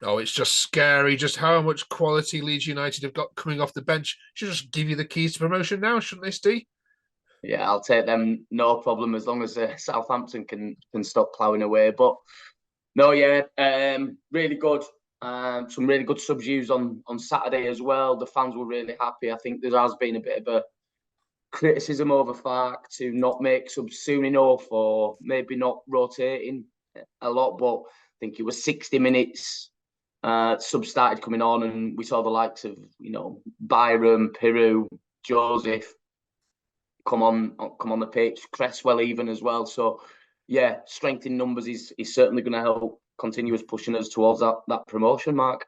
Oh, it's just scary just how much quality Leeds United have got coming off the bench. Should just give you the keys to promotion now, shouldn't they, Steve? Yeah, I'll take them, no problem, as long as Southampton can stop ploughing away. But no, yeah, really good. Some really good subs used on Saturday as well. The fans were really happy. I think there has been a bit of a criticism over Fark to not make subs soon enough, or maybe not rotating a lot. But I think it was 60 minutes. Subs started coming on, and we saw the likes of Byram, Piru, Joseph come on the pitch. Cresswell even as well. So yeah, strength in numbers is certainly going to help continue us pushing us towards that promotion mark.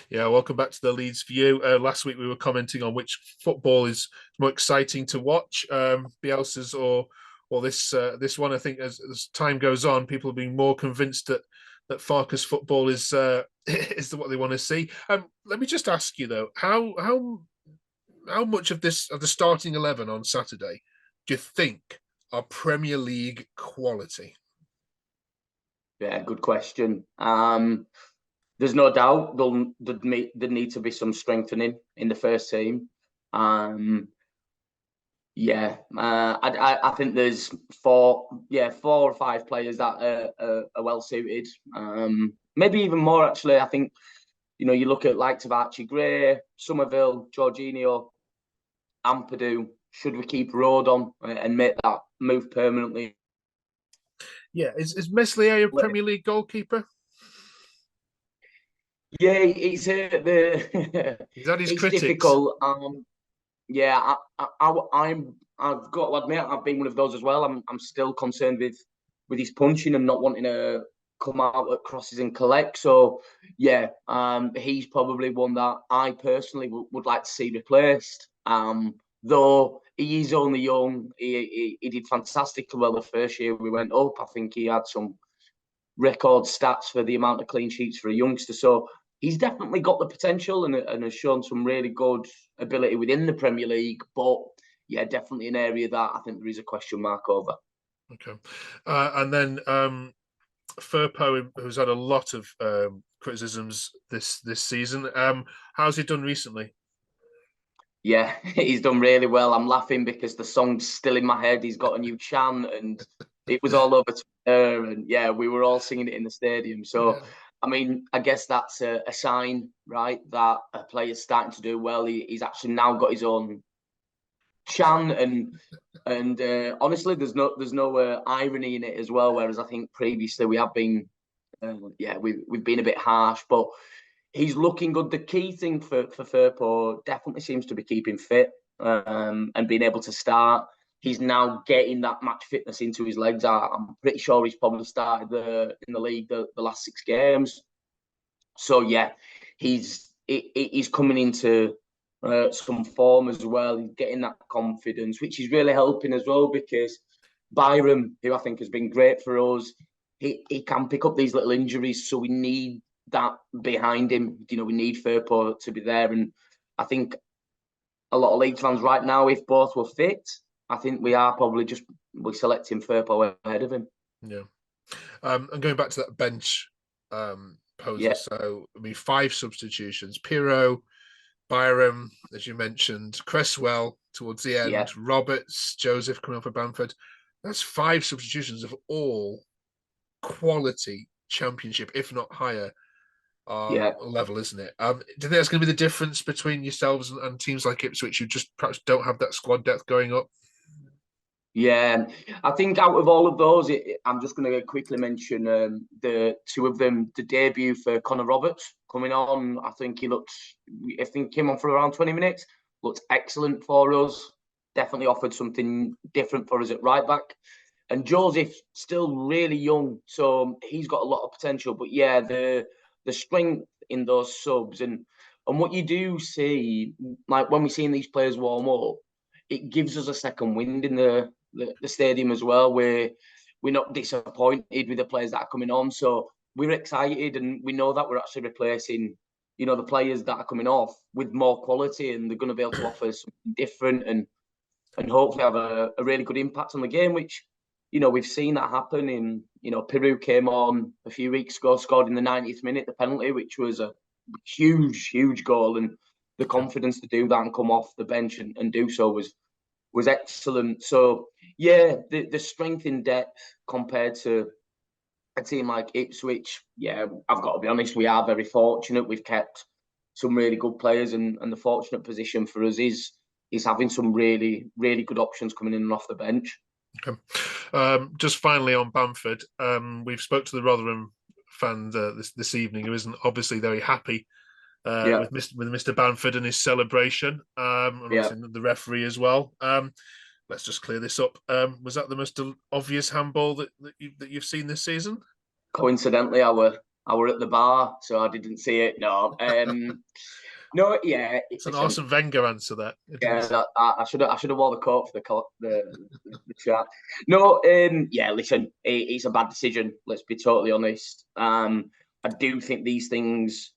Yeah, welcome back to the Leeds View. Last week we were commenting on which football is more exciting to watch, Bielsa's or this one. I think as time goes on, people are being more convinced that Farkas football is is what they want to see. Let me just ask you though, how much of the starting 11 on Saturday do you think are Premier League quality? Yeah, good question. There's no doubt there'd need to be some strengthening in the first team. Yeah, I think there's four or five players that are well suited. Maybe even more actually. I think you look at likes of Archie Gray, Somerville, Jorginho, Ampadu. Should we keep Road on and make that move permanently? Yeah, is Meslier a Premier League goalkeeper? Yeah, it's the He's had his it's critics. difficult. Yeah, I've got to admit I've been one of those as well. I'm still concerned with his punching and not wanting to come out at crosses and collect. So yeah, he's probably one that I personally would like to see replaced. Though he is only young, he did fantastically well the first year we went up. I think he had some record stats for the amount of clean sheets for a youngster. So he's definitely got the potential and has shown some really good ability within the Premier League. But yeah, definitely an area that I think there is a question mark over. Okay, and then Firpo, who's had a lot of criticisms this season. How's he done recently? Yeah, he's done really well. I'm laughing because the song's still in my head. He's got a new chant and it was all over Twitter. And yeah, we were all singing it in the stadium. So, Yeah. I mean, I guess that's a sign, right, that a player's starting to do well. He's actually now got his own chant and honestly, there's no irony in it as well. Whereas I think previously we have been, we've been a bit harsh, but he's looking good. The key thing for Firpo definitely seems to be keeping fit and being able to start. He's now getting that match fitness into his legs. I'm pretty sure he's probably started in the league the last 6 games. So yeah, he's coming into some form as well. He's getting that confidence, which is really helping as well because Byram, who I think has been great for us, he can pick up these little injuries. So we need that behind him. We need Firpo to be there. And I think a lot of Leeds fans right now, if both were fit, I think we are probably we're selecting Firpo ahead of him. Yeah. And going back to that bench proposal, Yeah, so I mean, 5 substitutions: Piro, Byram, as you mentioned, Cresswell towards the yeah, end, Roberts, Joseph coming off of Bamford. That's 5 substitutions of all quality Championship, if not higher, yeah. level, isn't it? Do you think that's going to be the difference between yourselves and teams like Ipswich who just perhaps don't have that squad depth going up? Yeah, I think out of all of those, I'm just going to quickly mention the two of them. The debut for Connor Roberts coming on, I think I think came on for around 20 minutes, looked excellent for us. Definitely offered something different for us at right back. And Joseph's still really young, so he's got a lot of potential. But yeah, the strength in those subs and what you do see, like when we're seeing these players warm up, it gives us a second wind in the stadium as well, where we're not disappointed with the players that are coming on. So we're excited and we know that we're actually replacing, the players that are coming off with more quality and they're going to be able to offer something different and hopefully have a really good impact on the game, which we've seen that happen in, Peru came on a few weeks ago, scored in the 90th minute, the penalty, which was a huge, huge goal. And the confidence to do that and come off the bench and do so was excellent. So, yeah, the strength in depth compared to a team like Ipswich, yeah, I've got to be honest, we are very fortunate. We've kept some really good players, and the fortunate position for us is having some really, really good options coming in and off the bench. Okay. Just finally on Bamford, we've spoke to the Rotherham fan this evening, who isn't obviously very happy with Mr. Bamford and his celebration, and obviously the referee as well. Let's just clear this up. Was that the most obvious handball that you've seen this season? Coincidentally, I were at the bar, so I didn't see it. No, no, yeah. It's an Arsene Wenger answer. That I should have wore the coat for the chat. No, yeah. Listen, it's a bad decision. Let's be totally honest. I do think these things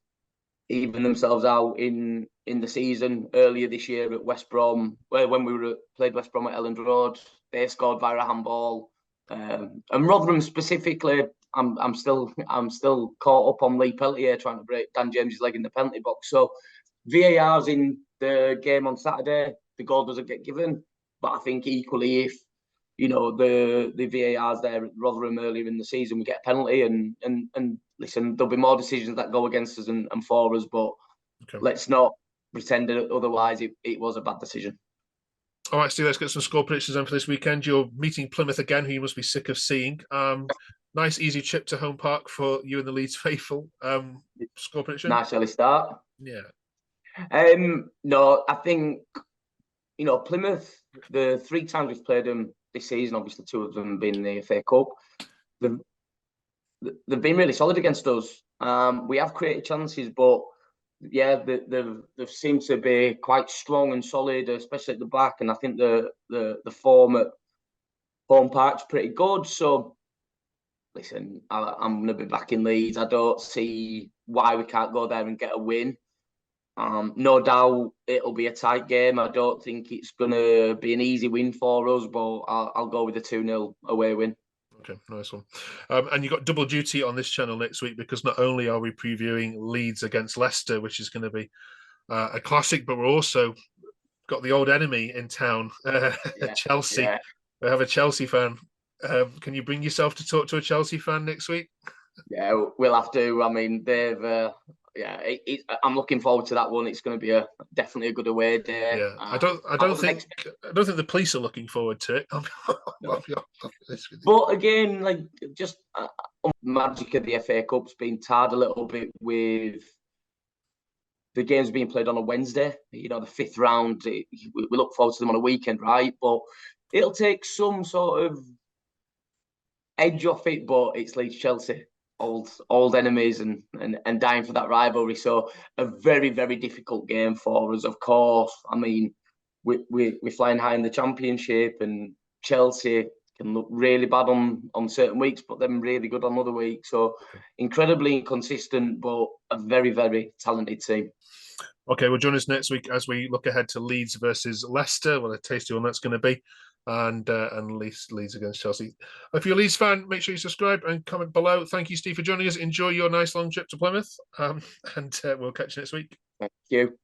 even themselves out in the season earlier this year at West Brom, when we played West Brom at Elland Road. They scored via a handball, and Rotherham specifically. I'm still caught up on Lee Peltier trying to break Dan James's leg in the penalty box. So VAR's in the game on Saturday. The goal doesn't get given, but I think equally if the VAR's there at Rotherham earlier in the season, we get a penalty, and listen, there'll be more decisions that go against us and for us, but let's not pretend that otherwise it was a bad decision. All right, Steve, let's get some score predictions on for this weekend. You're meeting Plymouth again, who you must be sick of seeing. Nice, easy trip to home park for you and the Leeds faithful. Score prediction? Nice early start. Yeah. No, I think, Plymouth, the 3 times we've played them this season, obviously 2 of them being the FA Cup, they've been really solid against us. We have created chances, but yeah, they've seemed to be quite strong and solid, especially at the back. And I think the form at home park's pretty good. So, listen, I'm going to be back in Leeds. I don't see why we can't go there and get a win. No doubt it'll be a tight game. I don't think it's going to be an easy win for us, but I'll go with a 2-0 away win. Okay, nice one. And you've got double duty on this channel next week, because not only are we previewing Leeds against Leicester, which is going to be a classic, but we're also got the old enemy in town, Chelsea. Yeah. We have a Chelsea fan. Can you bring yourself to talk to a Chelsea fan next week? Yeah, we'll have to. I mean, they've... I'm looking forward to that one. It's going to be definitely a good away day. Yeah, I don't think the police are looking forward to it. No. But again, like just magic of the FA Cup's been tarred a little bit with the games being played on a Wednesday. The 5th round. We look forward to them on a weekend, right? But it'll take some sort of edge off it. But it's Leeds Chelsea. Old enemies and dying for that rivalry. So a very, very difficult game for us, of course. I mean, we're flying high in the Championship, and Chelsea can look really bad on certain weeks, but then really good on other weeks. So incredibly inconsistent, but a very, very talented team. Okay, well, join us next week as we look ahead to Leeds versus Leicester. What a tasty one that's going to be. And Leeds against Chelsea. If you're a Leeds fan, make sure you subscribe and comment below. Thank you, Steve, for joining us. Enjoy your nice long trip to Plymouth, and we'll catch you next week. Thank you.